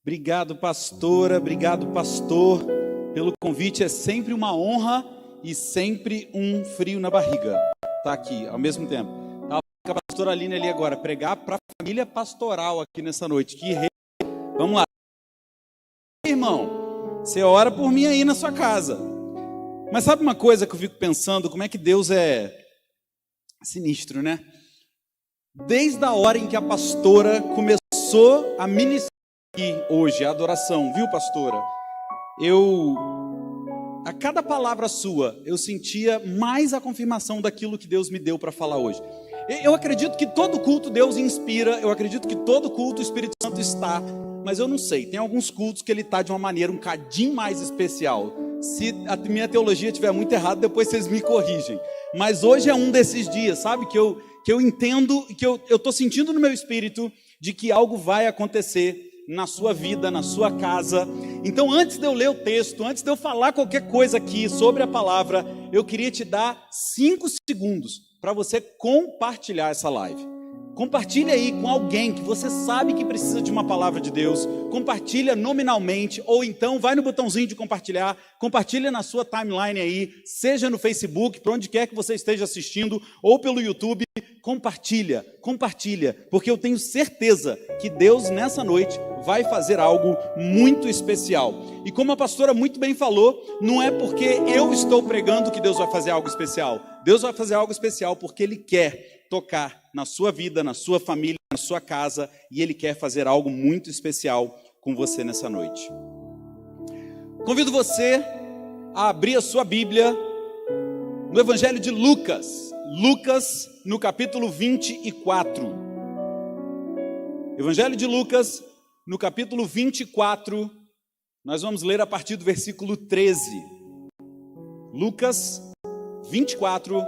Obrigado, pastora, obrigado, pastor, pelo convite. É sempre uma honra e sempre um frio na barriga estar aqui ao mesmo tempo. Tá com a pastora Aline ali agora, pregar para a família pastoral aqui nessa noite. Vamos lá. Irmão, você ora por mim aí na sua casa. Mas sabe uma coisa que eu fico pensando? Como é que Deus é sinistro, né? Desde a hora em que a pastora começou a ministrar aqui hoje, a adoração, viu, pastora? A cada palavra sua, eu sentia mais a confirmação daquilo que Deus me deu para falar hoje. Eu acredito que todo culto Deus inspira, eu acredito que todo culto o Espírito Santo está, mas eu não sei, tem alguns cultos que ele está de uma maneira um cadinho mais especial. Se a minha teologia estiver muito errada, depois vocês me corrigem. Mas hoje é um desses dias, sabe, que eu entendo, que eu estou sentindo no meu espírito de que algo vai acontecer na sua vida, na sua casa. Então, antes de eu ler o texto, antes de eu falar qualquer coisa aqui sobre a palavra, eu queria te dar 5 segundos para você compartilhar essa live. Compartilha aí com alguém que você sabe que precisa de uma palavra de Deus. Compartilha nominalmente, ou então vai no botãozinho de compartilhar. Compartilha na sua timeline aí, seja no Facebook, para onde quer que você esteja assistindo, ou pelo YouTube. Compartilha, porque eu tenho certeza que Deus nessa noite vai fazer algo muito especial. E como a pastora muito bem falou, não é porque eu estou pregando que Deus vai fazer algo especial. Deus vai fazer algo especial porque Ele quer tocar na sua vida, na sua família, na sua casa, e Ele quer fazer algo muito especial com você nessa noite. Convido você a abrir a sua Bíblia no Evangelho de Lucas, no capítulo 24. Evangelho de Lucas, no capítulo 24, nós vamos ler a partir do versículo 13. Lucas 24,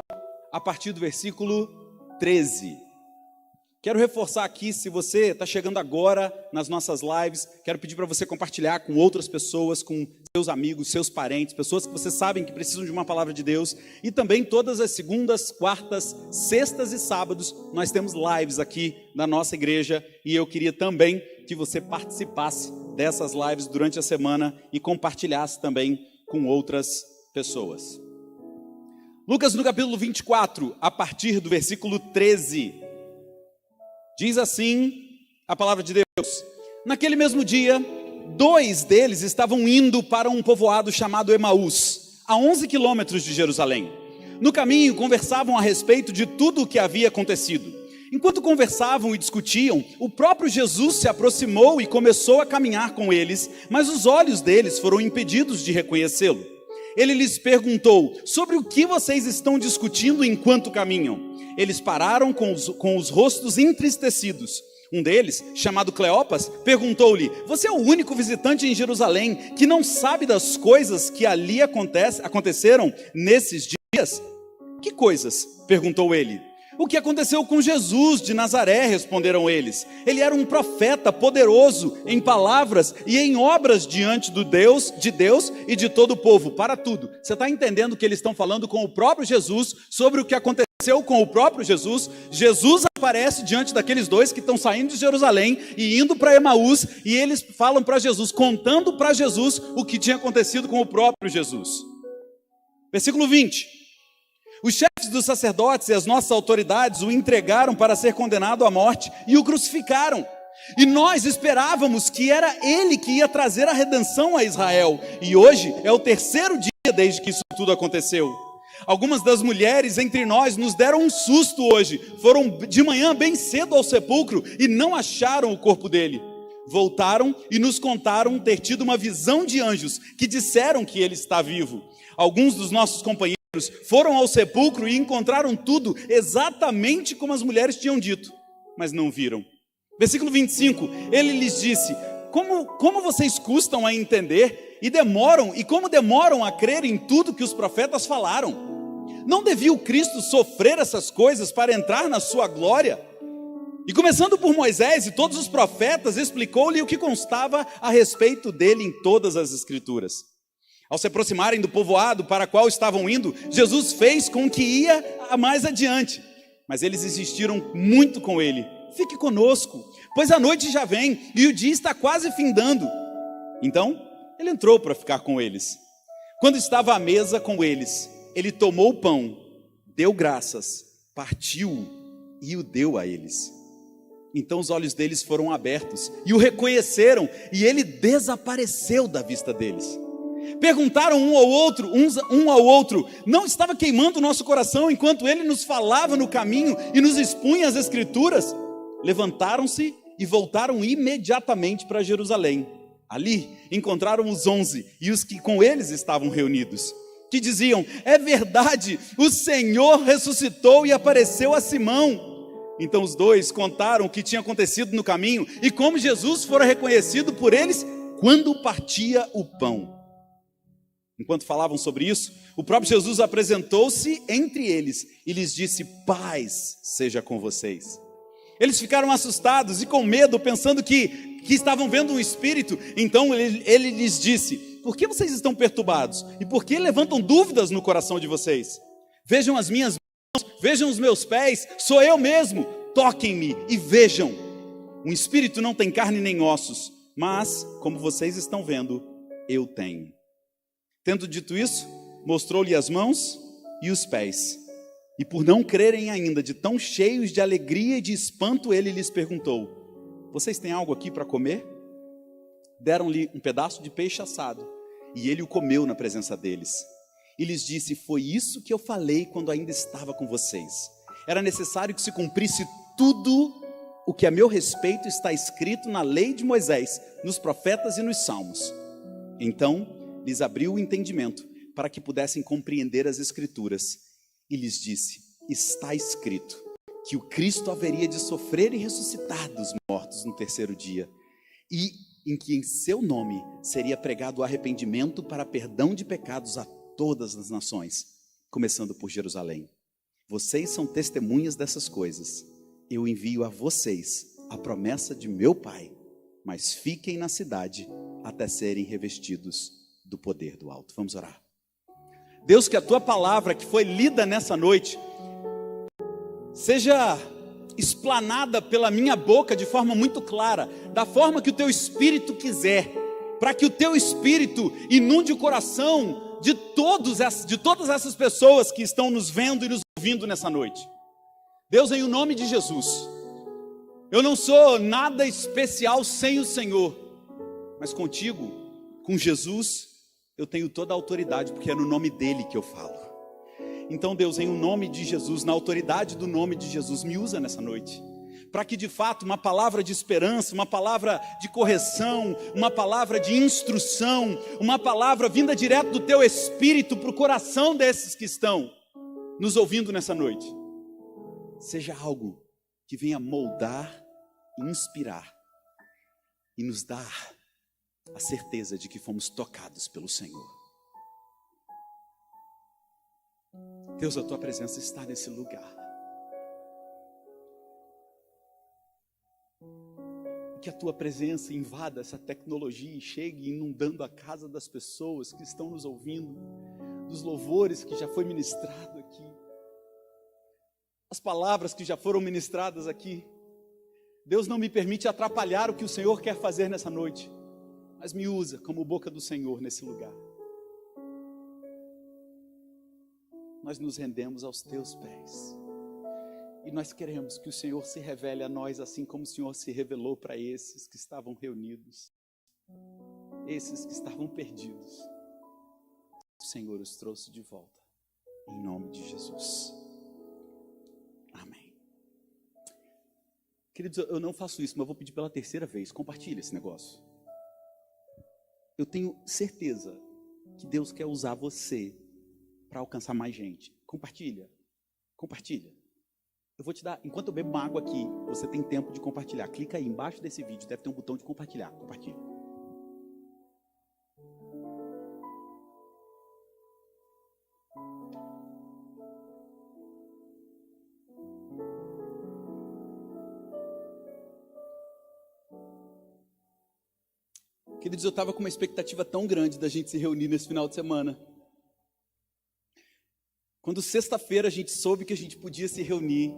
a partir do versículo 13. Quero reforçar aqui, se você está chegando agora nas nossas lives, quero pedir para você compartilhar com outras pessoas, com seus amigos, seus parentes, pessoas que você sabem que precisam de uma palavra de Deus. E também todas as segundas, quartas, sextas e sábados, nós temos lives aqui na nossa igreja. E eu queria também que você participasse dessas lives durante a semana e compartilhasse também com outras pessoas. Lucas no capítulo 24, a partir do versículo 13, diz assim a palavra de Deus: naquele mesmo dia, 2 deles estavam indo para um povoado chamado Emaús, a 11 quilômetros de Jerusalém. No caminho, conversavam a respeito de tudo o que havia acontecido. Enquanto conversavam e discutiam, o próprio Jesus se aproximou e começou a caminhar com eles, mas os olhos deles foram impedidos de reconhecê-lo. Ele lhes perguntou: sobre o que vocês estão discutindo enquanto caminham? Eles pararam com os rostos entristecidos. Um deles, chamado Cleopas, perguntou-lhe: você é o único visitante em Jerusalém que não sabe das coisas que ali aconteceram nesses dias? Que coisas? Perguntou ele. O que aconteceu com Jesus de Nazaré, responderam eles. Ele era um profeta poderoso em palavras e em obras diante de Deus e de todo o povo, para tudo. Você está entendendo que eles estão falando com o próprio Jesus sobre o que aconteceu com o próprio Jesus? Jesus aparece diante daqueles 2 que estão saindo de Jerusalém e indo para Emaús, e eles falam para Jesus, contando para Jesus o que tinha acontecido com o próprio Jesus. Versículo 20. Os chefes dos sacerdotes e as nossas autoridades o entregaram para ser condenado à morte e o crucificaram. E nós esperávamos que era ele que ia trazer a redenção a Israel. E hoje é o 3º dia desde que isso tudo aconteceu. Algumas das mulheres entre nós nos deram um susto hoje. Foram de manhã bem cedo ao sepulcro e não acharam o corpo dele. Voltaram e nos contaram ter tido uma visão de anjos que disseram que ele está vivo. Alguns dos nossos companheiros foram ao sepulcro e encontraram tudo exatamente como as mulheres tinham dito, mas não viram. Versículo 25, ele lhes disse: como vocês custam a entender como demoram a crer em tudo que os profetas falaram? Não devia o Cristo sofrer essas coisas para entrar na sua glória? E começando por Moisés e todos os profetas, explicou-lhe o que constava a respeito dele em todas as escrituras. Ao se aproximarem do povoado para qual estavam indo, Jesus fez com que ia mais adiante. Mas eles insistiram muito com ele: fique conosco, pois a noite já vem e o dia está quase findando. Então, ele entrou para ficar com eles. Quando estava à mesa com eles, ele tomou o pão, deu graças, partiu e o deu a eles. Então os olhos deles foram abertos e o reconheceram, e ele desapareceu da vista deles. Perguntaram um ao outro, não estava queimando o nosso coração enquanto ele nos falava no caminho e nos expunha as escrituras? Levantaram-se e voltaram imediatamente para Jerusalém. Ali encontraram os 11 e os que com eles estavam reunidos, que diziam: é verdade, o Senhor ressuscitou e apareceu a Simão. Então os dois contaram o que tinha acontecido no caminho e como Jesus fora reconhecido por eles quando partia o pão. Enquanto falavam sobre isso, o próprio Jesus apresentou-se entre eles e lhes disse: paz seja com vocês. Eles ficaram assustados e com medo, pensando que estavam vendo um espírito. Então ele lhes disse: por que vocês estão perturbados? E por que levantam dúvidas no coração de vocês? Vejam as minhas mãos, vejam os meus pés, sou eu mesmo. Toquem-me e vejam. Um espírito não tem carne nem ossos, mas, como vocês estão vendo, eu tenho. Tendo dito isso, mostrou-lhe as mãos e os pés. E por não crerem ainda, de tão cheios de alegria e de espanto, ele lhes perguntou: vocês têm algo aqui para comer? Deram-lhe um pedaço de peixe assado, e ele o comeu na presença deles. E lhes disse: foi isso que eu falei quando ainda estava com vocês. Era necessário que se cumprisse tudo o que a meu respeito está escrito na lei de Moisés, nos profetas e nos salmos. Então lhes abriu o entendimento, para que pudessem compreender as escrituras, e lhes disse: está escrito que o Cristo haveria de sofrer e ressuscitar dos mortos no terceiro dia, e em que em seu nome seria pregado o arrependimento para perdão de pecados a todas as nações, começando por Jerusalém. Vocês são testemunhas dessas coisas. Eu envio a vocês a promessa de meu Pai, mas fiquem na cidade até serem revestidos do poder do alto. Vamos orar. Deus, que a tua palavra que foi lida nessa noite seja explanada pela minha boca de forma muito clara, da forma que o teu Espírito quiser, para que o teu Espírito inunde o coração de todas essas pessoas que estão nos vendo e nos ouvindo nessa noite. Deus, em o nome de Jesus, eu não sou nada especial sem o Senhor, mas contigo, com Jesus, eu tenho toda a autoridade, porque é no nome dele que eu falo. Então, Deus, em o nome de Jesus, na autoridade do nome de Jesus, me usa nessa noite, para que de fato uma palavra de esperança, uma palavra de correção, uma palavra de instrução, uma palavra vinda direto do teu Espírito para o coração desses que estão nos ouvindo nessa noite, seja algo que venha moldar, inspirar e nos dar a certeza de que fomos tocados pelo Senhor. Deus, a tua presença está nesse lugar. Que a tua presença invada essa tecnologia e chegue inundando a casa das pessoas que estão nos ouvindo, dos louvores que já foi ministrado aqui, as palavras que já foram ministradas aqui. Deus, não me permite atrapalhar o que o Senhor quer fazer nessa noite, mas me usa como boca do Senhor nesse lugar. Nós nos rendemos aos teus pés. E nós queremos que o Senhor se revele a nós, assim como o Senhor se revelou para esses que estavam reunidos, esses que estavam perdidos. O Senhor os trouxe de volta, em nome de Jesus. Amém. Queridos, eu não faço isso, mas eu vou pedir pela terceira vez, compartilha esse negócio. Eu tenho certeza que Deus quer usar você para alcançar mais gente. Compartilha. Eu vou te dar, enquanto eu bebo uma água aqui, você tem tempo de compartilhar. Clica aí embaixo desse vídeo, deve ter um botão de compartilhar. Compartilha. Queridos, eu estava com uma expectativa tão grande da gente se reunir nesse final de semana. Quando sexta-feira a gente soube que a gente podia se reunir,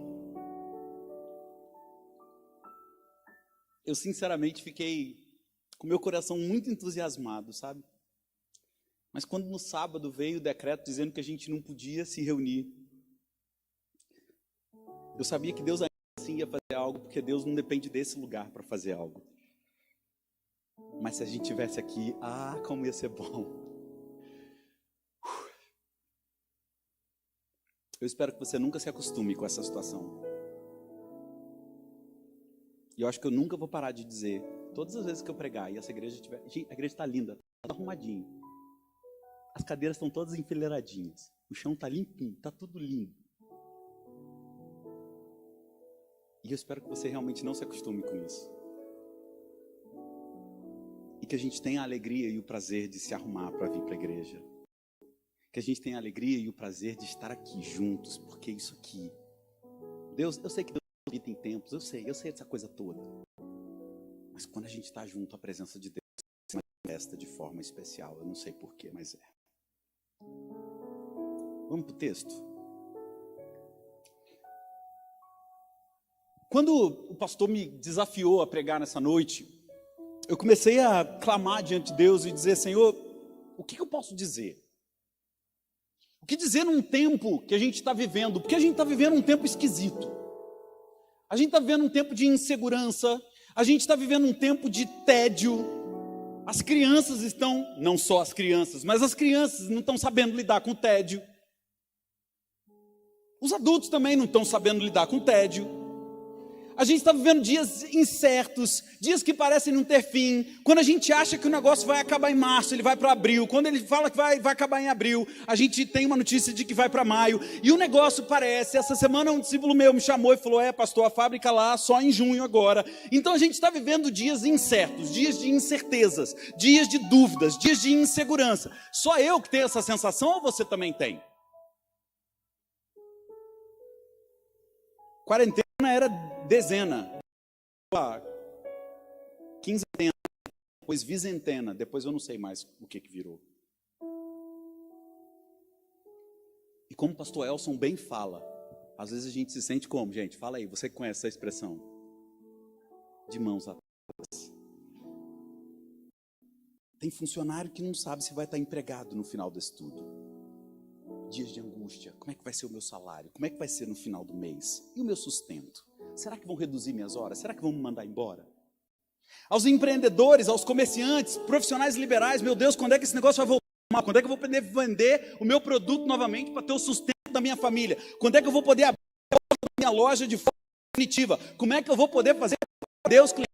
eu sinceramente fiquei com meu coração muito entusiasmado, sabe? Mas quando no sábado veio o decreto dizendo que a gente não podia se reunir, eu sabia que Deus ainda assim ia fazer algo, porque Deus não depende desse lugar para fazer algo. Mas se a gente tivesse aqui, como ia ser bom. Eu espero que você nunca se acostume com essa situação. E eu acho que eu nunca vou parar de dizer, todas as vezes que eu pregar e essa igreja tiver... Gente, a igreja está linda, está arrumadinho. As cadeiras estão todas enfileiradinhas. O chão está limpinho, está tudo lindo. E eu espero que você realmente não se acostume com isso. E que a gente tenha a alegria e o prazer de se arrumar para vir para a igreja. Que a gente tenha a alegria e o prazer de estar aqui juntos, porque isso aqui... Deus, eu sei que Deus habita em tempos, eu sei dessa coisa toda. Mas quando a gente está junto, a presença de Deus se manifesta de forma especial. Eu não sei porquê, mas é. Vamos para o texto? Quando o pastor me desafiou a pregar nessa noite, eu comecei a clamar diante de Deus e dizer, Senhor, o que eu posso dizer? O que dizer num tempo que a gente está vivendo? Porque a gente está vivendo um tempo esquisito. A gente está vivendo um tempo de insegurança. A gente está vivendo um tempo de tédio. As crianças estão, não só as crianças, mas as crianças não estão sabendo lidar com o tédio. Os adultos também não estão sabendo lidar com o tédio. A gente está vivendo dias incertos, dias que parecem não ter fim. Quando a gente acha que o negócio vai acabar em março, ele vai para abril. Quando ele fala que vai acabar em abril, a gente tem uma notícia de que vai para maio. E o negócio parece, essa semana um discípulo meu me chamou e falou, pastor, a fábrica lá só em junho agora. Então a gente está vivendo dias incertos, dias de incertezas, dias de dúvidas, dias de insegurança. Só eu que tenho essa sensação ou você também tem? Quarentena era dezena, quinzena, depois vizentena, depois eu não sei mais o que virou. E como o pastor Elson bem fala, às vezes a gente se sente como, gente? Fala aí, você que conhece essa expressão? De mãos atadas. Tem funcionário que não sabe se vai estar empregado no final desse tudo. Dias de angústia, como é que vai ser o meu salário? Como é que vai ser no final do mês? E o meu sustento? Será que vão reduzir minhas horas? Será que vão me mandar embora? Aos empreendedores, aos comerciantes, profissionais liberais, meu Deus, quando é que esse negócio vai voltar? Quando é que eu vou poder vender o meu produto novamente para ter o sustento da minha família? Quando é que eu vou poder abrir a minha loja de forma definitiva? Como é que eu vou poder fazer para Deus clientes?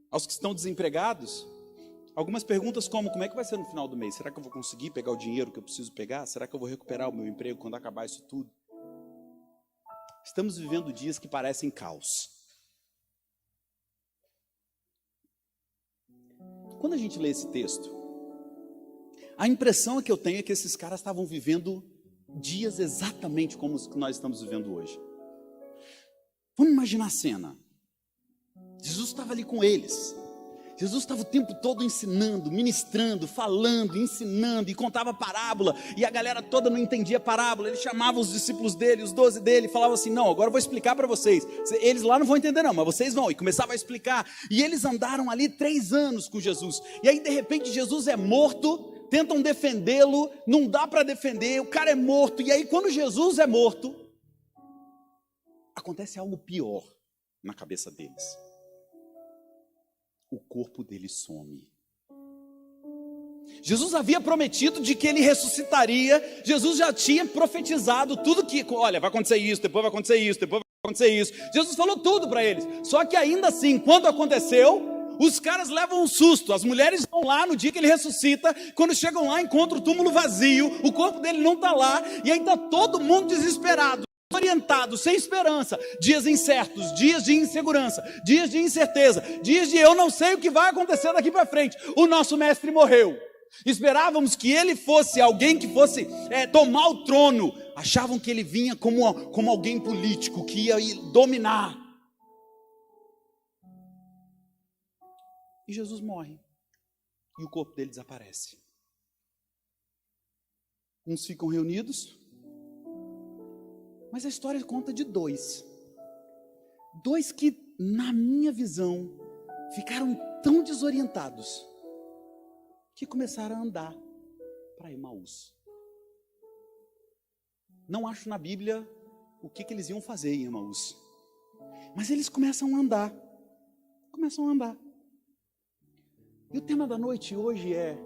Aos que estão desempregados, algumas perguntas como é que vai ser no final do mês? Será que eu vou conseguir pegar o dinheiro que eu preciso pegar? Será que eu vou recuperar o meu emprego quando acabar isso tudo? Estamos vivendo dias que parecem caos. Quando a gente lê esse texto, a impressão que eu tenho é que esses caras estavam vivendo dias exatamente como os que nós estamos vivendo hoje. Vamos imaginar a cena. Jesus estava ali com eles. Jesus estava o tempo todo ensinando, ministrando, falando, ensinando, e contava parábola, e a galera toda não entendia parábola. Ele chamava os discípulos dele, os 12 dele, e falava assim, não, agora eu vou explicar para vocês. Eles lá não vão entender não, mas vocês vão. E começava a explicar, e eles andaram ali 3 anos com Jesus, e aí de repente Jesus é morto, tentam defendê-lo, não dá para defender, o cara é morto, e aí quando Jesus é morto, acontece algo pior na cabeça deles. O corpo dele some. Jesus havia prometido de que ele ressuscitaria. Jesus já tinha profetizado tudo que, olha, vai acontecer isso, depois vai acontecer isso, depois vai acontecer isso. Jesus falou tudo para eles. Só que ainda assim, quando aconteceu, os caras levam um susto. As mulheres vão lá no dia que ele ressuscita. Quando chegam lá, encontram o túmulo vazio. O corpo dele não está lá. E aí está todo mundo desesperado, orientado, sem esperança, dias incertos, dias de insegurança, dias de incerteza, dias de eu não sei o que vai acontecer daqui para frente. O nosso mestre morreu. Esperávamos que ele fosse alguém que fosse tomar o trono. Achavam que ele vinha como alguém político que ia dominar. E Jesus morre. E o corpo dele desaparece. Uns ficam reunidos, Mas a história conta de dois. Dois que, na minha visão, ficaram tão desorientados que começaram a andar para Emaús. Não acho na Bíblia o que eles iam fazer em Emaús. Mas eles começam a andar. E o tema da noite hoje é: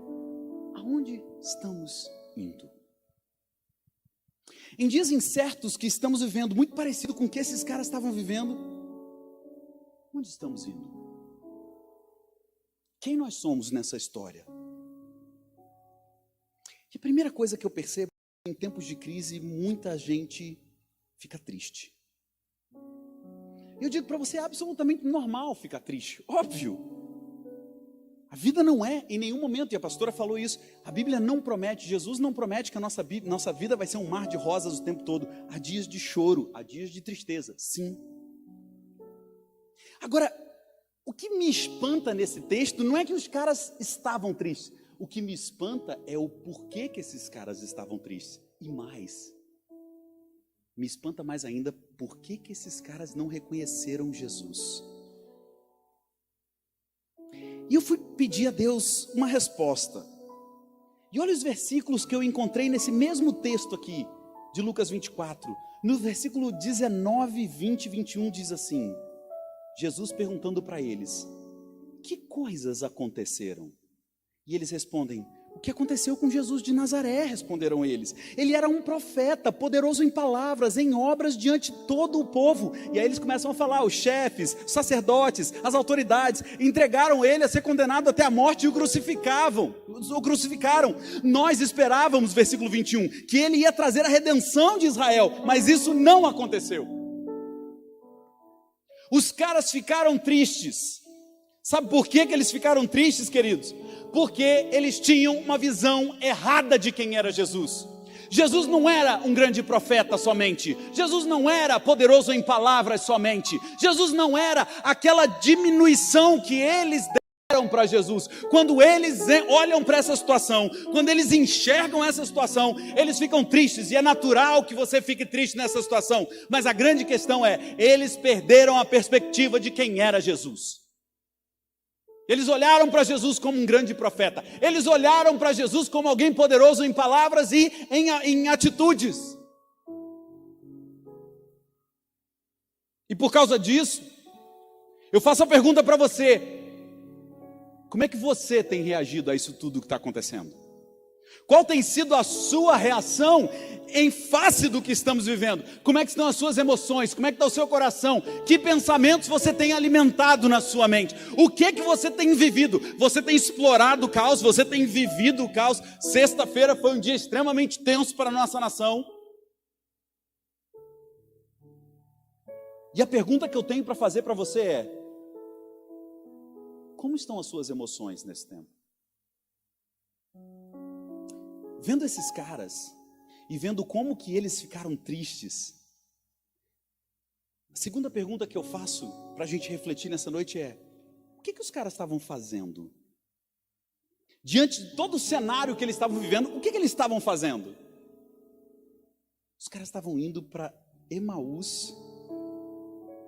aonde estamos indo? Em dias incertos que estamos vivendo, muito parecido com o que esses caras estavam vivendo, onde estamos indo? Quem nós somos nessa história? E a primeira coisa que eu percebo, em tempos de crise, muita gente fica triste. Eu digo para você, é absolutamente normal ficar triste, óbvio. A vida não é em nenhum momento, e a pastora falou isso, a Bíblia não promete, Jesus não promete que a nossa vida vai ser um mar de rosas o tempo todo. Há dias de choro, há dias de tristeza, sim. Agora, o que me espanta nesse texto não é que os caras estavam tristes. O que me espanta é o porquê que esses caras estavam tristes. E mais, me espanta mais ainda, por que esses caras não reconheceram Jesus? E eu fui pedir a Deus uma resposta. E olha os versículos que eu encontrei nesse mesmo texto aqui, de Lucas 24. No versículo 19, 20 e 21 diz assim: Jesus perguntando para eles: que coisas aconteceram? E eles respondem: o que aconteceu com Jesus de Nazaré? Responderam eles. Ele era um profeta, poderoso em palavras, em obras diante de todo o povo. E aí eles começam a falar, os chefes, os sacerdotes, as autoridades, entregaram ele a ser condenado até a morte e o crucificaram. Nós esperávamos, versículo 21, que ele ia trazer a redenção de Israel, mas isso não aconteceu. Os caras ficaram tristes. Sabe por que eles ficaram tristes, queridos? Porque eles tinham uma visão errada de quem era Jesus. Jesus não era um grande profeta somente. Jesus não era poderoso em palavras somente. Jesus não era aquela diminuição que eles deram para Jesus. Quando eles olham para essa situação, quando eles enxergam essa situação, eles ficam tristes. E é natural que você fique triste nessa situação. Mas a grande questão é, eles perderam a perspectiva de quem era Jesus. Eles olharam para Jesus como um grande profeta. Eles olharam para Jesus como alguém poderoso em palavras e em atitudes. E por causa disso, eu faço a pergunta para você: como é que você tem reagido a isso tudo que está acontecendo? Qual tem sido a sua reação em face do que estamos vivendo? Como é que estão as suas emoções? Como é que está o seu coração? Que pensamentos você tem alimentado na sua mente? O que você tem vivido? Você tem explorado o caos? Você tem vivido o caos? Sexta-feira foi um dia extremamente tenso para a nossa nação. E a pergunta que eu tenho para fazer para você é: como estão as suas emoções nesse tempo? Vendo esses caras e vendo como que eles ficaram tristes, a segunda pergunta que eu faço para a gente refletir nessa noite é: o que os caras estavam fazendo? Diante de todo o cenário que eles estavam vivendo, o que eles estavam fazendo? Os caras estavam indo para Emaús,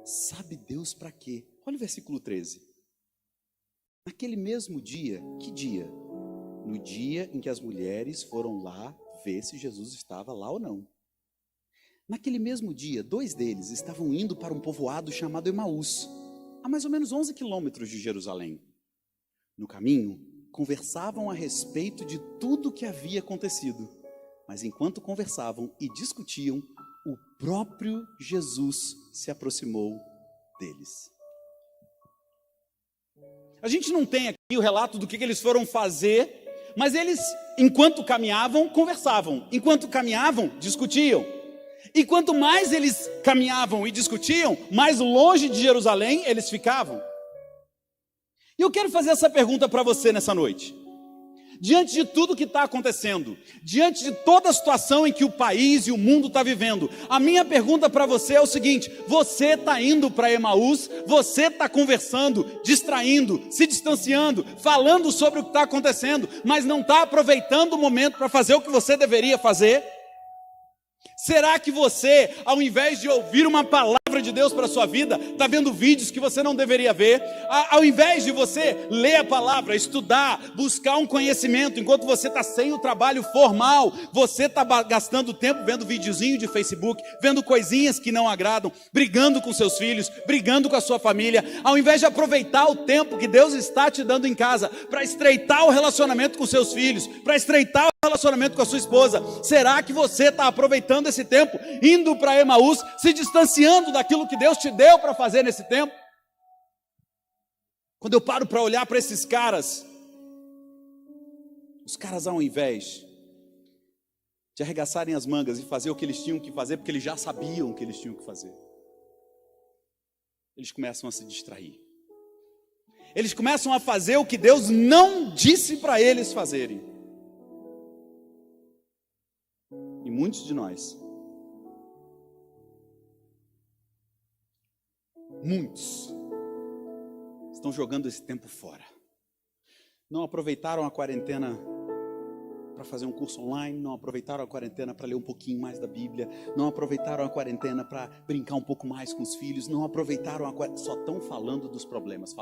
sabe Deus para quê? Olha o versículo 13. Naquele mesmo dia, que dia? No dia em que as mulheres foram lá ver se Jesus estava lá ou não. Naquele mesmo dia, 2 deles estavam indo para um povoado chamado Emaús, a mais ou menos 11 quilômetros de Jerusalém. No caminho, conversavam a respeito de tudo o que havia acontecido. Mas enquanto conversavam e discutiam, o próprio Jesus se aproximou deles. A gente não tem aqui o relato do que eles foram fazer, mas eles, enquanto caminhavam, conversavam. Enquanto caminhavam, discutiam. E quanto mais eles caminhavam e discutiam, mais longe de Jerusalém eles ficavam. E eu quero fazer essa pergunta para você nessa noite. Diante de tudo que está acontecendo, diante de toda a situação em que o país e o mundo está vivendo, a minha pergunta para você é o seguinte: você está indo para Emaús, você está conversando, distraindo, se distanciando, falando sobre o que está acontecendo, mas não está aproveitando o momento para fazer o que você deveria fazer? Será que você, ao invés de ouvir uma palavra de Deus para a sua vida, está vendo vídeos que você não deveria ver? Ao invés de você ler a palavra, estudar, buscar um conhecimento, enquanto você está sem o trabalho formal, você está gastando tempo vendo videozinho de Facebook, vendo coisinhas que não agradam, brigando com seus filhos, brigando com a sua família, ao invés de aproveitar o tempo que Deus está te dando em casa, para estreitar o relacionamento com seus filhos, para estreitar o relacionamento com a sua esposa, será que você está aproveitando esse tempo, indo para Emaús, se distanciando daquilo que Deus te deu para fazer nesse tempo? Quando eu paro para olhar para esses caras, os caras, ao invés de arregaçarem as mangas e fazer o que eles tinham que fazer, porque eles já sabiam o que eles tinham que fazer, eles começam a se distrair. Eles começam a fazer o que Deus não disse para eles fazerem. E muitos de nós, muitos, estão jogando esse tempo fora. Não aproveitaram a quarentena para fazer um curso online, não aproveitaram a quarentena para ler um pouquinho mais da Bíblia, não aproveitaram a quarentena para brincar um pouco mais com os filhos, não aproveitaram a quarentena, só estão falando dos problemas,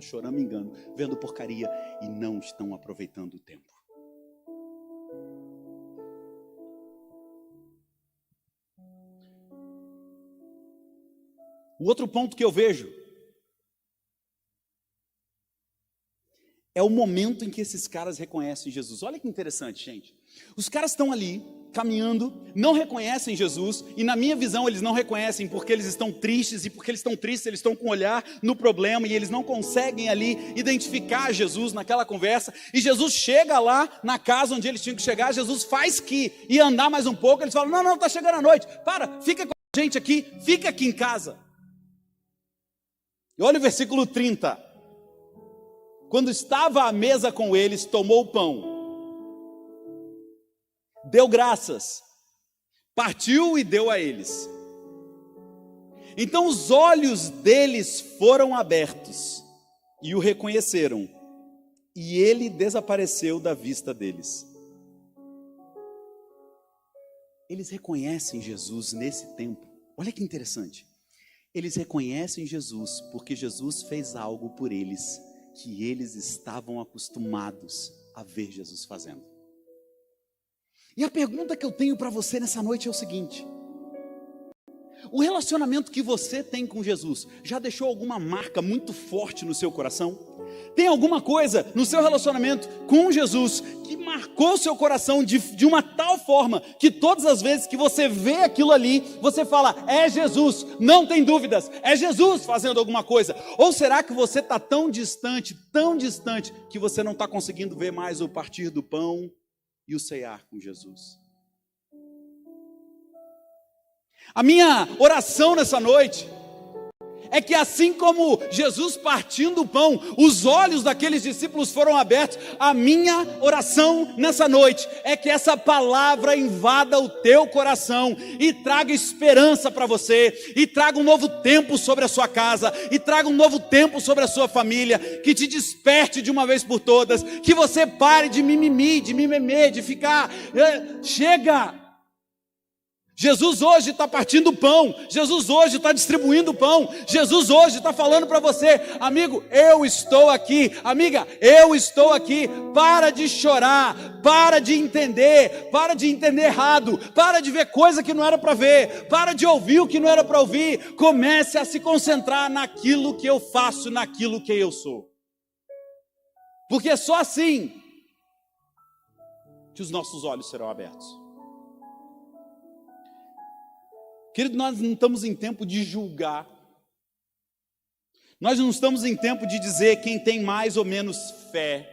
chorando, me engano, vendo porcaria e não estão aproveitando o tempo. O outro ponto que eu vejo é o momento em que esses caras reconhecem Jesus. Olha que interessante, gente. Os caras estão ali, caminhando, não reconhecem Jesus, e na minha visão eles não reconhecem porque eles estão tristes, e porque eles estão tristes, eles estão com o olhar no problema, e eles não conseguem ali identificar Jesus naquela conversa, e Jesus chega lá na casa onde eles tinham que chegar, Jesus faz que ia andar mais um pouco, eles falam, não, está chegando a noite, fica com a gente aqui, fica aqui em casa. E olha o versículo 30. Quando estava à mesa com eles, tomou o pão, deu graças, partiu e deu a eles. Então os olhos deles foram abertos e o reconheceram, e ele desapareceu da vista deles. Eles reconhecem Jesus nesse tempo. Olha que interessante. Eles reconhecem Jesus porque Jesus fez algo por eles que eles estavam acostumados a ver Jesus fazendo. E a pergunta que eu tenho para você nessa noite é o seguinte: o relacionamento que você tem com Jesus já deixou alguma marca muito forte no seu coração? Tem alguma coisa no seu relacionamento com Jesus que marcou o seu coração de uma tal forma que todas as vezes que você vê aquilo ali, você fala, é Jesus, não tem dúvidas, é Jesus fazendo alguma coisa? Ou será que você está tão distante, que você não está conseguindo ver mais o partir do pão e o ceiar com Jesus? A minha oração nessa noite é que assim como Jesus partindo o pão, os olhos daqueles discípulos foram abertos, a minha oração nessa noite é que essa palavra invada o teu coração e traga esperança para você, e traga um novo tempo sobre a sua casa, e traga um novo tempo sobre a sua família, que te desperte de uma vez por todas, que você pare de mimimi, de mimemê, de ficar, chega! Jesus hoje está partindo o pão, Jesus hoje está distribuindo o pão, Jesus hoje está falando para você, amigo, eu estou aqui, amiga, eu estou aqui. Para de chorar, para de entender errado, para de ver coisa que não era para ver, para de ouvir o que não era para ouvir, comece a se concentrar naquilo que eu faço, naquilo que eu sou, porque é só assim que os nossos olhos serão abertos. Querido, nós não estamos em tempo de julgar. Nós não estamos em tempo de dizer quem tem mais ou menos fé.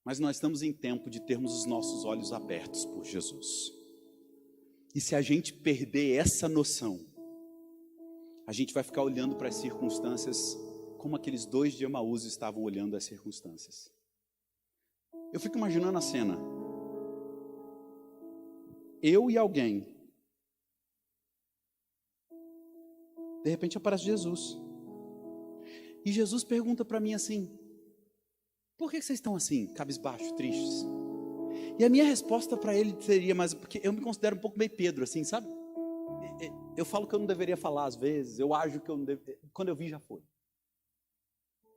Mas nós estamos em tempo de termos os nossos olhos abertos por Jesus. E se a gente perder essa noção, a gente vai ficar olhando para as circunstâncias como aqueles dois de Emaús estavam olhando as circunstâncias. Eu fico imaginando a cena. Eu e alguém. De repente aparece Jesus. E Jesus pergunta para mim assim: por que vocês estão assim, cabisbaixos, tristes? E a minha resposta para ele seria, mas porque eu me considero um pouco meio Pedro, assim, sabe? Eu falo que eu não deveria falar às vezes, eu acho que eu não deveria. Quando eu vi, já foi.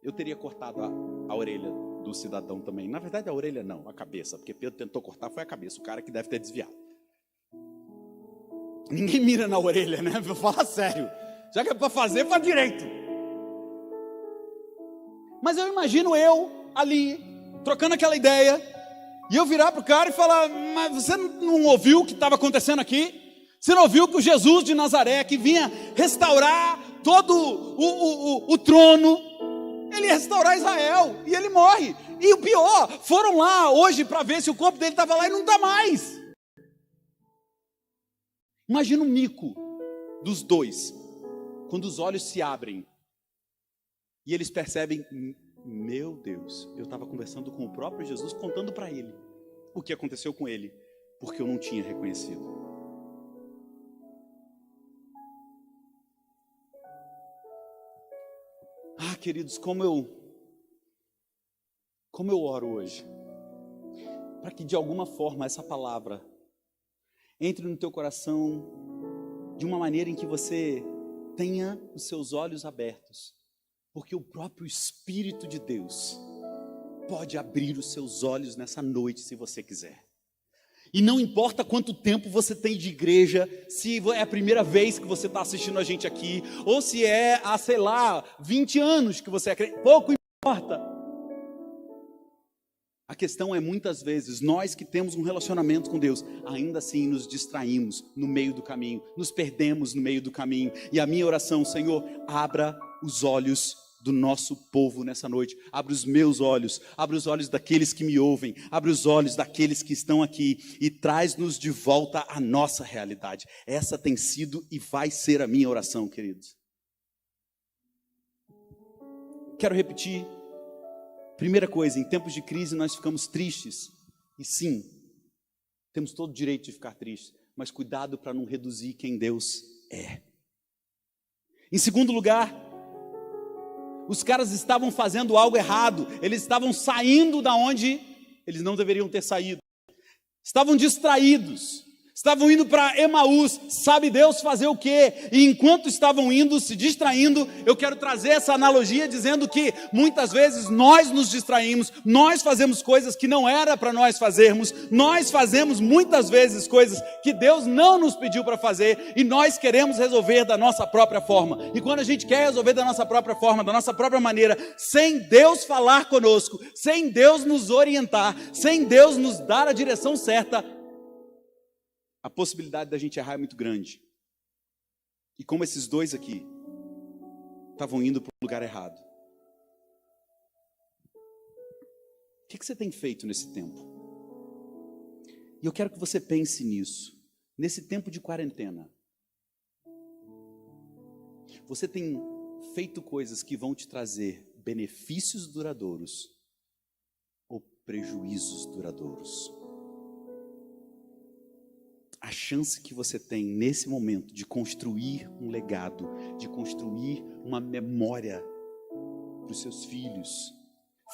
Eu teria cortado a orelha do cidadão também. Na verdade, a orelha não, a cabeça, porque Pedro tentou cortar, foi a cabeça, o cara que deve ter desviado. Ninguém mira na orelha, né? Vou falar sério. Já que é para fazer, faz direito. Mas eu imagino eu ali, trocando aquela ideia, e eu virar para o cara e falar, mas você não ouviu o que estava acontecendo aqui? Você não ouviu que o Jesus de Nazaré, que vinha restaurar todo o trono, ele ia restaurar Israel, e ele morre. E o pior, foram lá hoje para ver se o corpo dele estava lá e não está mais. Imagina o mico dos dois, quando os olhos se abrem, e eles percebem, meu Deus, eu estava conversando com o próprio Jesus, contando para ele o que aconteceu com ele, porque eu não tinha reconhecido. Queridos, como eu oro hoje, para que de alguma forma essa palavra entre no teu coração de uma maneira em que você tenha os seus olhos abertos, porque o próprio Espírito de Deus pode abrir os seus olhos nessa noite, se você quiser. E não importa quanto tempo você tem de igreja, se é a primeira vez que você está assistindo a gente aqui, ou se é há, 20 anos que você é crente, pouco importa. A questão é, muitas vezes, nós que temos um relacionamento com Deus, ainda assim nos distraímos no meio do caminho, nos perdemos no meio do caminho. E a minha oração, Senhor, abra os olhos do nosso povo nessa noite, abre os meus olhos, abre os olhos daqueles que me ouvem, abre os olhos daqueles que estão aqui e traz-nos de volta à nossa realidade. Essa tem sido e vai ser a minha oração, queridos. Quero repetir, primeira coisa, em tempos de crise nós ficamos tristes, e sim, temos todo o direito de ficar tristes, mas cuidado para não reduzir quem Deus é. Em segundo lugar, os caras estavam fazendo algo errado, eles estavam saindo da onde eles não deveriam ter saído, estavam distraídos, estavam indo para Emaús, sabe Deus fazer o quê? E enquanto estavam indo, se distraindo, eu quero trazer essa analogia dizendo que muitas vezes nós nos distraímos, nós fazemos coisas que não era para nós fazermos, nós fazemos muitas vezes coisas que Deus não nos pediu para fazer e nós queremos resolver da nossa própria forma. E quando a gente quer resolver da nossa própria forma, da nossa própria maneira, sem Deus falar conosco, sem Deus nos orientar, sem Deus nos dar a direção certa, a possibilidade da gente errar é muito grande. E como esses dois aqui estavam indo para o lugar errado. O que você tem feito nesse tempo? E eu quero que você pense nisso. Nesse tempo de quarentena. Você tem feito coisas que vão te trazer benefícios duradouros ou prejuízos duradouros? A chance que você tem nesse momento de construir um legado, de construir uma memória para os seus filhos,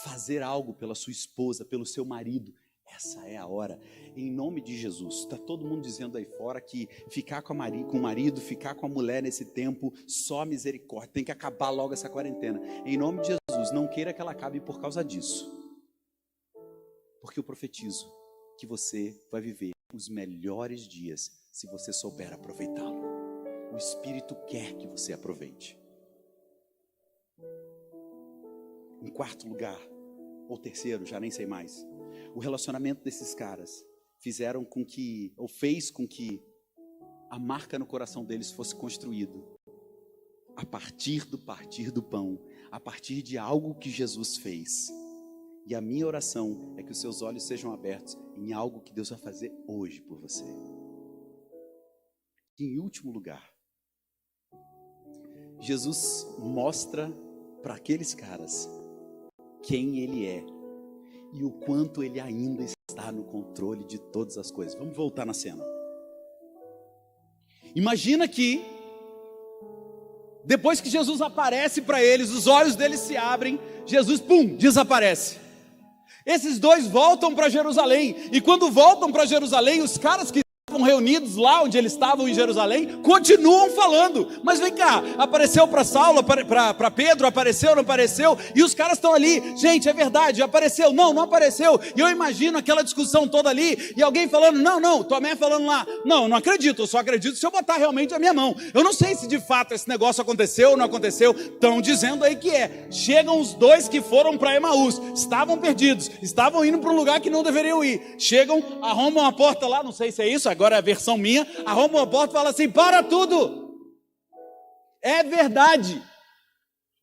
fazer algo pela sua esposa, pelo seu marido, essa é a hora. Em nome de Jesus, está todo mundo dizendo aí fora que ficar com o marido, ficar com a mulher nesse tempo, só misericórdia, tem que acabar logo essa quarentena. Em nome de Jesus, não queira que ela acabe por causa disso, porque eu profetizo que você vai viver os melhores dias, se você souber aproveitá-lo. O Espírito quer que você aproveite. Em quarto lugar, ou terceiro, já nem sei mais, o relacionamento desses caras fez com que a marca no coração deles fosse construído a partir do partir do pão, a partir de algo que Jesus fez. E a minha oração é que os seus olhos sejam abertos em algo que Deus vai fazer hoje por você. E em último lugar, Jesus mostra para aqueles caras quem Ele é e o quanto Ele ainda está no controle de todas as coisas. Vamos voltar na cena. Imagina que depois que Jesus aparece para eles, os olhos deles se abrem, Jesus, desaparece. Esses dois voltam para Jerusalém, e quando voltam para Jerusalém, os caras que estavam reunidos lá onde eles estavam em Jerusalém, continuam falando. Mas vem cá, apareceu para Saulo, para Pedro, apareceu, não apareceu? E os caras estão ali, gente, é verdade, apareceu, não apareceu. E eu imagino aquela discussão toda ali, e alguém falando, não, Tomé falando lá, não acredito, eu só acredito se eu botar realmente a minha mão. Eu não sei se de fato esse negócio aconteceu ou não aconteceu, estão dizendo aí que é. Chegam os dois que foram para Emaús, estavam perdidos, estavam indo para um lugar que não deveriam ir. Chegam, arrombam a porta lá, não sei se é isso, agora é a versão minha, arrombam a porta e falam assim, para tudo. É verdade.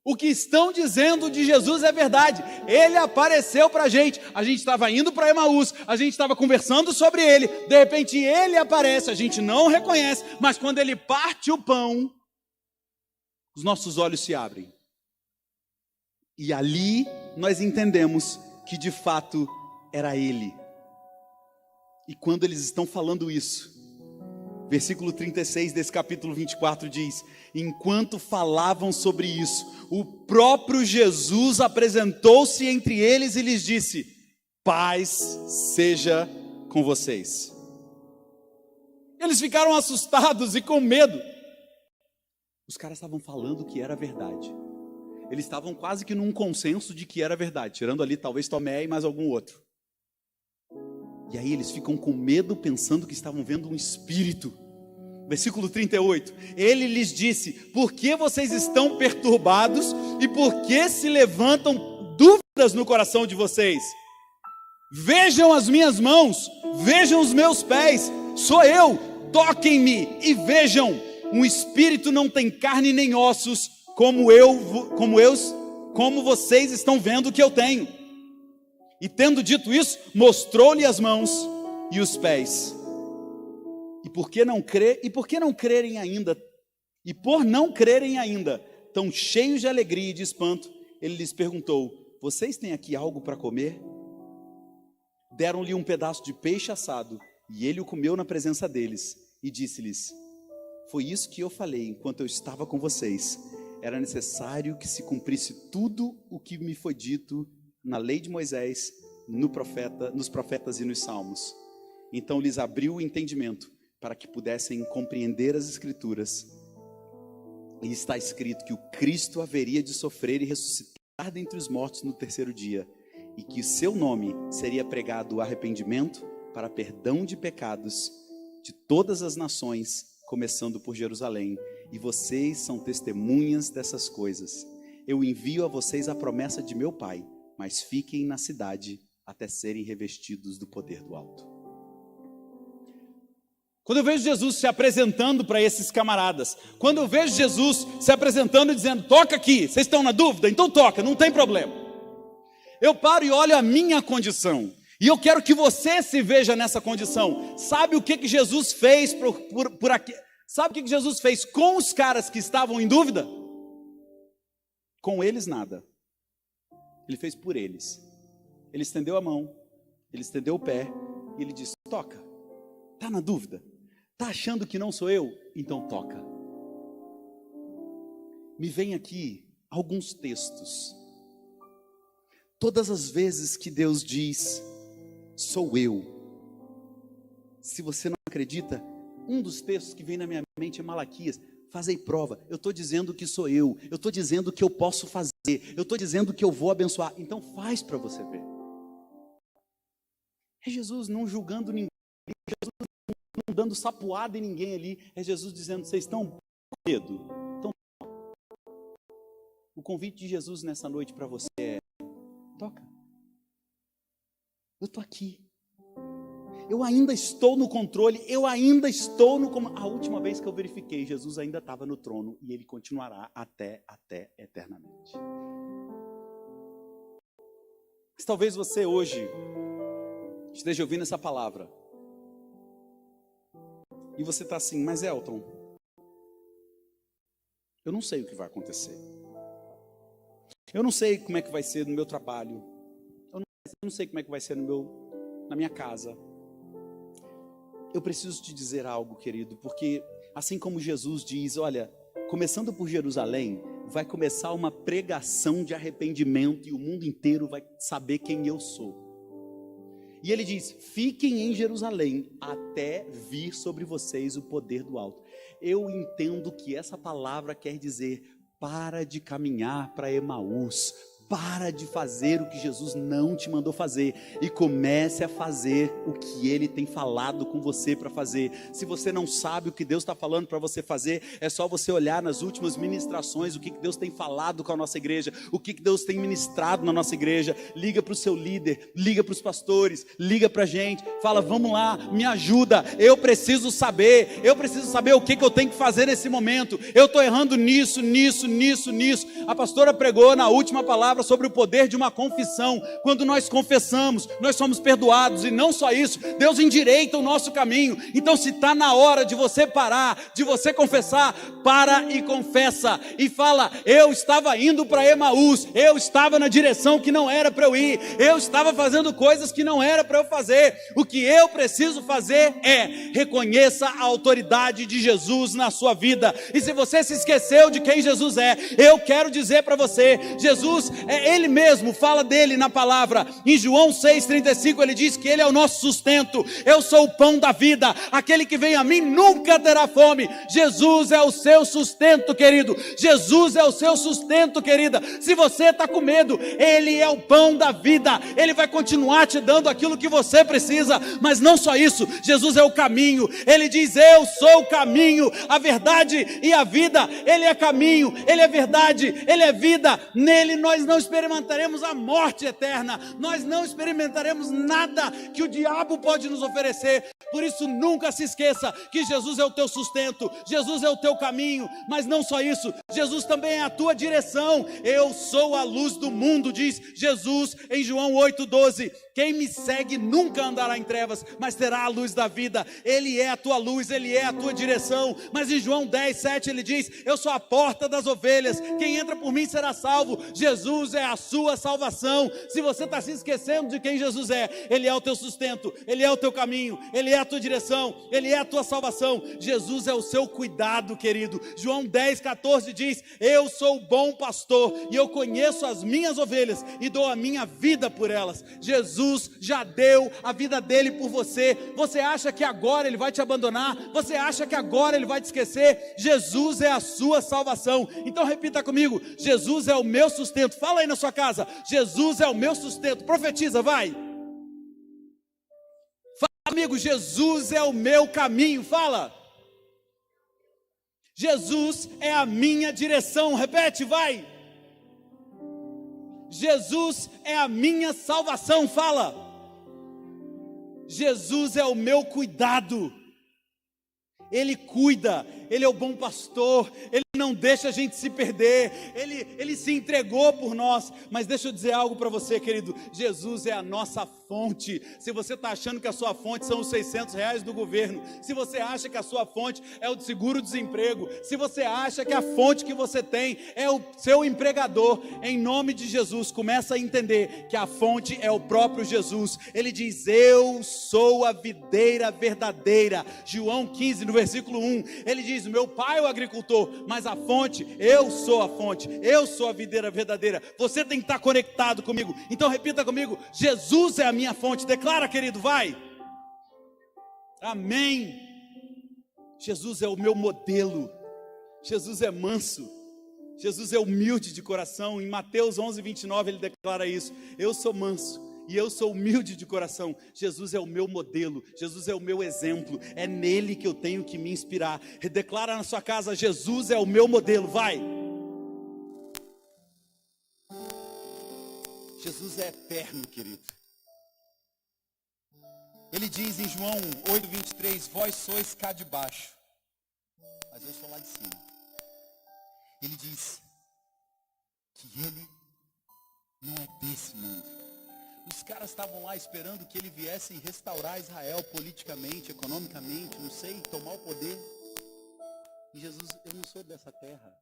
O que estão dizendo de Jesus é verdade. Ele apareceu para a gente estava indo para Emaús, a gente estava conversando sobre ele, de repente ele aparece, a gente não reconhece, mas quando ele parte o pão, os nossos olhos se abrem. E ali nós entendemos que de fato era ele. E quando eles estão falando isso, versículo 36 desse capítulo 24 diz: enquanto falavam sobre isso, o próprio Jesus apresentou-se entre eles e lhes disse: paz seja com vocês. Eles ficaram assustados e com medo. Os caras estavam falando que era verdade. Eles estavam quase que num consenso de que era verdade, tirando ali talvez Tomé e mais algum outro. E aí eles ficam com medo, pensando que estavam vendo um espírito. Versículo 38, ele lhes disse: por que vocês estão perturbados e por que se levantam dúvidas no coração de vocês? Vejam as minhas mãos, vejam os meus pés, sou eu, toquem-me e vejam, um espírito não tem carne nem ossos, como vocês estão vendo que eu tenho. E tendo dito isso, mostrou-lhe as mãos e os pés. E por não crerem ainda, tão cheios de alegria e de espanto, ele lhes perguntou: vocês têm aqui algo para comer? Deram-lhe um pedaço de peixe assado, e ele o comeu na presença deles, e disse-lhes: foi isso que eu falei enquanto eu estava com vocês. Era necessário que se cumprisse tudo o que me foi dito na lei de Moisés, nos profetas e nos salmos. Então lhes abriu o entendimento, para que pudessem compreender as Escrituras. E está escrito que o Cristo haveria de sofrer e ressuscitar dentre os mortos no terceiro dia, e que o seu nome seria pregado o arrependimento para perdão de pecados de todas as nações, começando por Jerusalém. E vocês são testemunhas dessas coisas. Eu envio a vocês a promessa de meu Pai, mas fiquem na cidade até serem revestidos do poder do alto. Quando eu vejo Jesus se apresentando para esses camaradas, quando eu vejo Jesus se apresentando e dizendo: toca aqui, vocês estão na dúvida? Então toca, não tem problema. Eu paro e olho a minha condição, e eu quero que você se veja nessa condição. Sabe o que Jesus fez por aqui? Sabe o que Jesus fez com os caras que estavam em dúvida? Com eles nada. Ele fez por eles. Ele estendeu a mão, ele estendeu o pé, e ele disse: toca. Está na dúvida? Está achando que não sou eu? Então toca. Me vem aqui alguns textos. Todas as vezes que Deus diz: sou eu. Se você não acredita, um dos textos que vem na minha mente é Malaquias. Fazei prova, eu estou dizendo que sou eu estou dizendo que eu posso fazer, eu estou dizendo que eu vou abençoar, então faz para você ver. É Jesus não julgando ninguém, é Jesus não dando sapuada em ninguém ali, é Jesus dizendo: vocês estão com medo? Então, o convite de Jesus nessa noite para você é: toca, eu estou aqui. Eu ainda estou no controle, eu ainda estou no comando. A última vez que eu verifiquei, Jesus ainda estava no trono e ele continuará até eternamente. Mas talvez você hoje esteja ouvindo essa palavra e você está assim: mas Elton, eu não sei o que vai acontecer. Eu não sei como é que vai ser no meu trabalho. Eu não sei como é que vai ser na minha casa. Eu preciso te dizer algo, querido, porque assim como Jesus diz: olha, começando por Jerusalém, vai começar uma pregação de arrependimento e o mundo inteiro vai saber quem eu sou. E ele diz: fiquem em Jerusalém até vir sobre vocês o poder do alto. Eu entendo que essa palavra quer dizer: para de caminhar para Emaús, para de fazer o que Jesus não te mandou fazer e comece a fazer o que Ele tem falado com você para fazer. Se você não sabe o que Deus está falando para você fazer, é só você olhar nas últimas ministrações o que Deus tem falado com a nossa igreja, o que Deus tem ministrado na nossa igreja. Liga para o seu líder, liga para os pastores, liga para a gente, fala: vamos lá, me ajuda, eu preciso saber o que eu tenho que fazer nesse momento, eu estou errando nisso. A pastora pregou na última palavra sobre o poder de uma confissão. Quando nós confessamos, nós somos perdoados, e não só isso, Deus endireita o nosso caminho. Então, se está na hora de você parar, de você confessar, para e confessa, e fala: eu estava indo para Emaús, eu estava na direção que não era para eu ir, eu estava fazendo coisas que não era para eu fazer. O que eu preciso fazer é: reconheça a autoridade de Jesus na sua vida. E se você se esqueceu de quem Jesus é, eu quero dizer para você: Jesus, Ele mesmo fala dele na palavra. Em João 6,35 ele diz que Ele é o nosso sustento. Eu sou o pão da vida, aquele que vem a mim nunca terá fome. Jesus é o seu sustento, querido. Jesus é o seu sustento, querida. Se você está com medo, Ele é o pão da vida. Ele vai continuar te dando aquilo que você precisa. Mas não só isso, Jesus é o caminho. Ele diz: eu sou o caminho, a verdade e a vida. Ele é caminho, Ele é verdade, Ele é vida. Nele nós não experimentaremos a morte eterna, nós não experimentaremos nada que o diabo pode nos oferecer. Por isso, nunca se esqueça que Jesus é o teu sustento, Jesus é o teu caminho. Mas não só isso, Jesus também é a tua direção. Eu sou a luz do mundo, diz Jesus em João 8,12. Quem me segue nunca andará em trevas, mas terá a luz da vida. Ele é a tua luz, Ele é a tua direção. Mas em João 10,7 ele diz: eu sou a porta das ovelhas, quem entra por mim será salvo. Jesus é a sua salvação. Se você está se esquecendo de quem Jesus é, Ele é o teu sustento, Ele é o teu caminho, Ele é a tua direção, Ele é a tua salvação. Jesus é o seu cuidado, querido. João 10,14 diz: eu sou o bom pastor e eu conheço as minhas ovelhas e dou a minha vida por elas. Jesus já deu a vida dele por você. Você acha que agora Ele vai te abandonar? Você acha que agora Ele vai te esquecer? Jesus é a sua salvação. Então repita comigo: Jesus é o meu sustento. Fala aí na sua casa: Jesus é o meu sustento. Profetiza, vai. Fala, amigo: Jesus é o meu caminho. Fala: Jesus é a minha direção. Repete, vai. Jesus é a minha salvação. Fala: Jesus é o meu cuidado. Ele cuida, Ele é o bom pastor, Ele não deixa a gente se perder, Ele se entregou por nós. Mas deixa eu dizer algo para você, querido: Jesus é a nossa fonte. Se você está achando que a sua fonte são os R$600 do governo, se você acha que a sua fonte é o seguro-desemprego, se você acha que a fonte que você tem é o seu empregador, em nome de Jesus, começa a entender que a fonte é o próprio Jesus. Ele diz: eu sou a videira verdadeira. João 15, no versículo 1, ele diz: meu pai é o agricultor, mas a fonte, eu sou a fonte, eu sou a videira verdadeira. Você tem que estar conectado comigo. Então repita comigo: Jesus é a minha fonte. Declara, querido, vai. Amém. Jesus é o meu modelo. Jesus é manso, Jesus é humilde de coração. Em Mateus 11:29 ele declara isso: eu sou manso e eu sou humilde de coração. Jesus é o meu modelo, Jesus é o meu exemplo, é nele que eu tenho que me inspirar. Declara na sua casa: Jesus é o meu modelo, vai. Jesus é eterno, querido. Ele diz em João 8:23: vós sois cá de baixo, mas eu sou lá de cima. Ele diz que Ele não é desse mundo. Os caras estavam lá esperando que Ele viesse restaurar Israel politicamente, economicamente, não sei, tomar o poder. E Jesus: eu não sou dessa terra,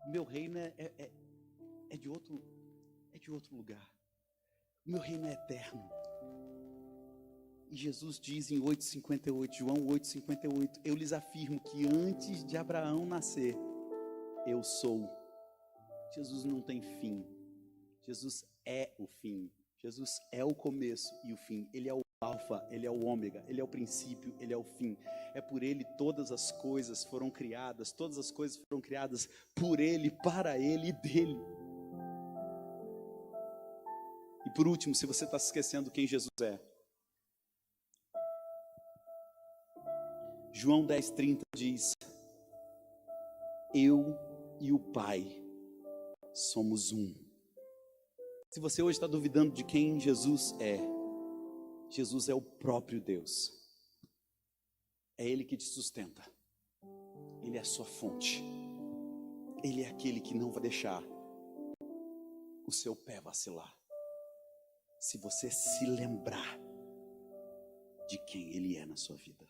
meu reino é de outro lugar, o meu reino é eterno. E Jesus diz em 8:58, João 8:58, eu lhes afirmo que antes de Abraão nascer, eu sou. Jesus não tem fim. Jesus é o fim. Jesus é o começo e o fim. Ele é o alfa, ele é o ômega, ele é o princípio, ele é o fim. É por ele todas as coisas foram criadas, todas as coisas foram criadas por ele, para ele e dele. E por último, se você está se esquecendo quem Jesus é, João 10,30 diz: eu e o Pai somos um. Se você hoje está duvidando de quem Jesus é o próprio Deus. É Ele que te sustenta. Ele é a sua fonte. Ele é aquele que não vai deixar o seu pé vacilar. Se você se lembrar de quem Ele é na sua vida.